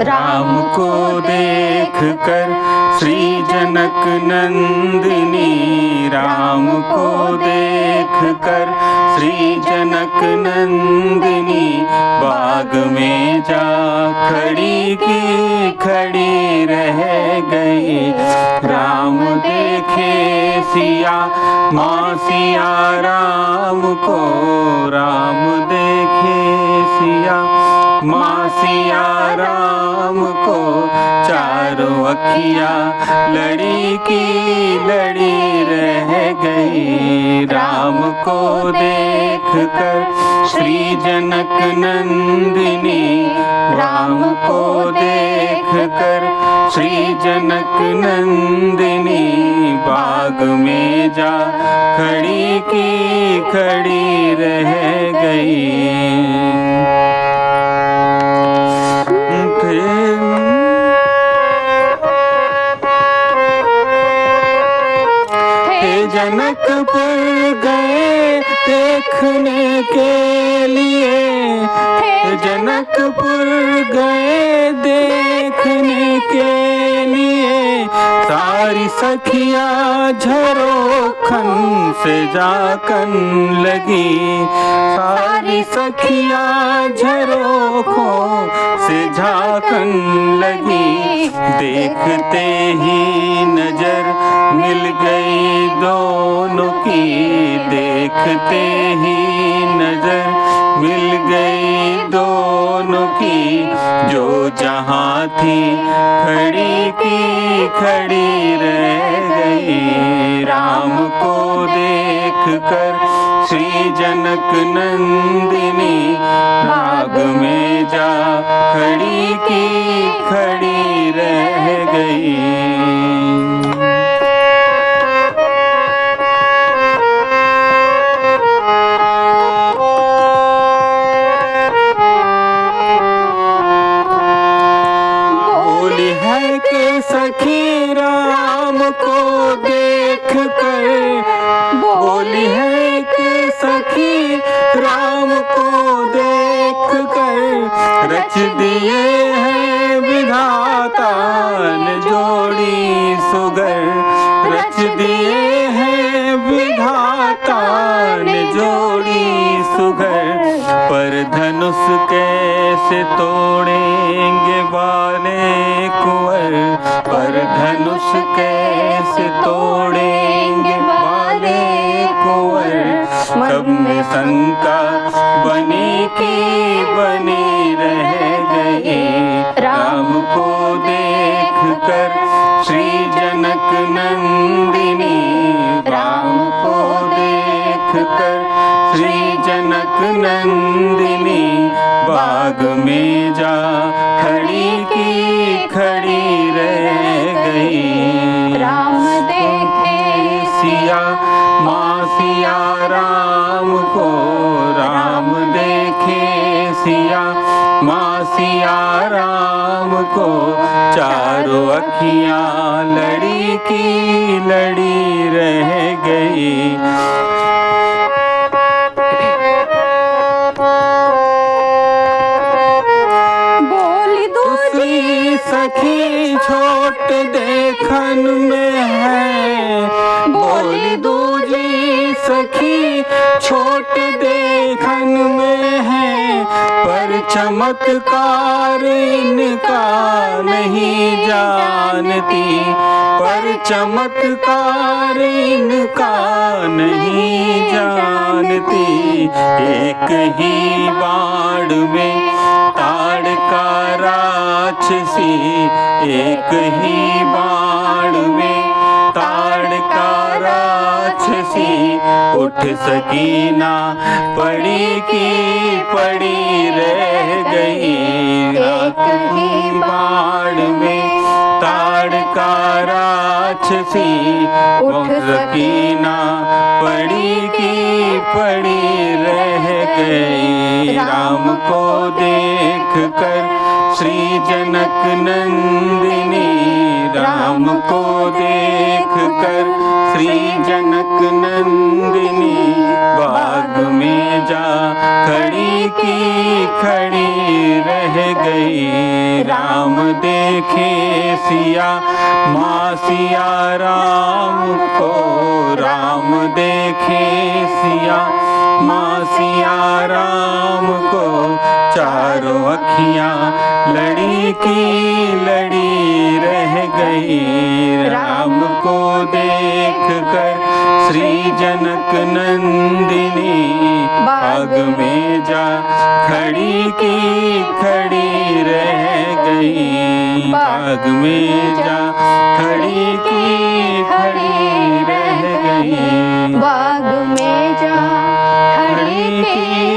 राम को देख कर श्री जनक नंदिनी, राम को देख कर श्री जनक नंदिनी, बाग में जा खड़ी की खड़ी रह गई। राम देखे सिया माँ सिया राम को, राम देखे सिया माँ सिया राम को, चारों अखियाँ लड़ी की लड़ी रह गई। राम को देख कर श्री जनक नंदिनी, राम को देख कर श्री जनक नंदिनी, बाग में जा खड़ी की खड़ी रह गई। जनकपुर गए देखने के लिए, जनकपुर गए देखने के लिए, सारी सखियाँ झरोखन से जाकन लगी, सारी सखियाँ झरोखों से झाकन लगी। देखते ही नजर मिल गई दोनों की, देखते ही नजर मिल गई दोनों की, जो जहाँ थी खड़ी की खड़ी रह गई। राम को देख कर श्री जनक नंदिनी, बाग में जा खड़ी की खड़ी रह गई। सखी राम को देख कर, बोली है कि सखी राम को देख कर, रच दिए हैं विधाता ने जोड़ी सुगर, रच दिए हैं विधाता ने जोड़ी सुगर। पर धनुष कैसे तोड़ेंगे बाले कुंवर, पर धनुष कैसे तोड़ेंगे बाले कुंवर। सब में शंका बनी की बनी रह गई। राम को देख कर श्री जनक नंदिनी, राम को देख कर श्री जनक नंदिनी, बाग में जा खड़ी की खड़ी रह गई। राम देखे सिया माँ सिया राम को, राम देखे सिया माँ सिया राम को, चारों अखियाँ लड़ी की लड़ी रह गई। सखी छोट देखन में है, बोली दूजी सखी छोट देखन में है, पर चमत्कार इनका नहीं जानती, पर चमत्कार इनका नहीं जानती। एक ही बाण में ताड़ का राक्षसी, एक ही बाण में ताड़ का राक्षसी, उठ सकी ना पड़ी की पड़ी रह गई। एक ही बाण में ताड़ का राक्षसी, उठ सकी ना पड़ी की पड़ी रह गई। राम को देख कर श्री जनक नंदिनी, राम को देख कर श्री जनक नंदिनी, बाग में जा खड़ी की खड़ी रह गई। राम देखे सिया माँ सिया राम को, राम देखे सिया माँ सिया राम को, चारों अखियाँ लड़ी की लड़ी रह गई। राम को देख कर श्री जनक नंदिनी बाग में जा खड़ी की खड़ी रह गई। बाग में जा खड़ी की खड़ी रह गई। बाग में जा खड़ी की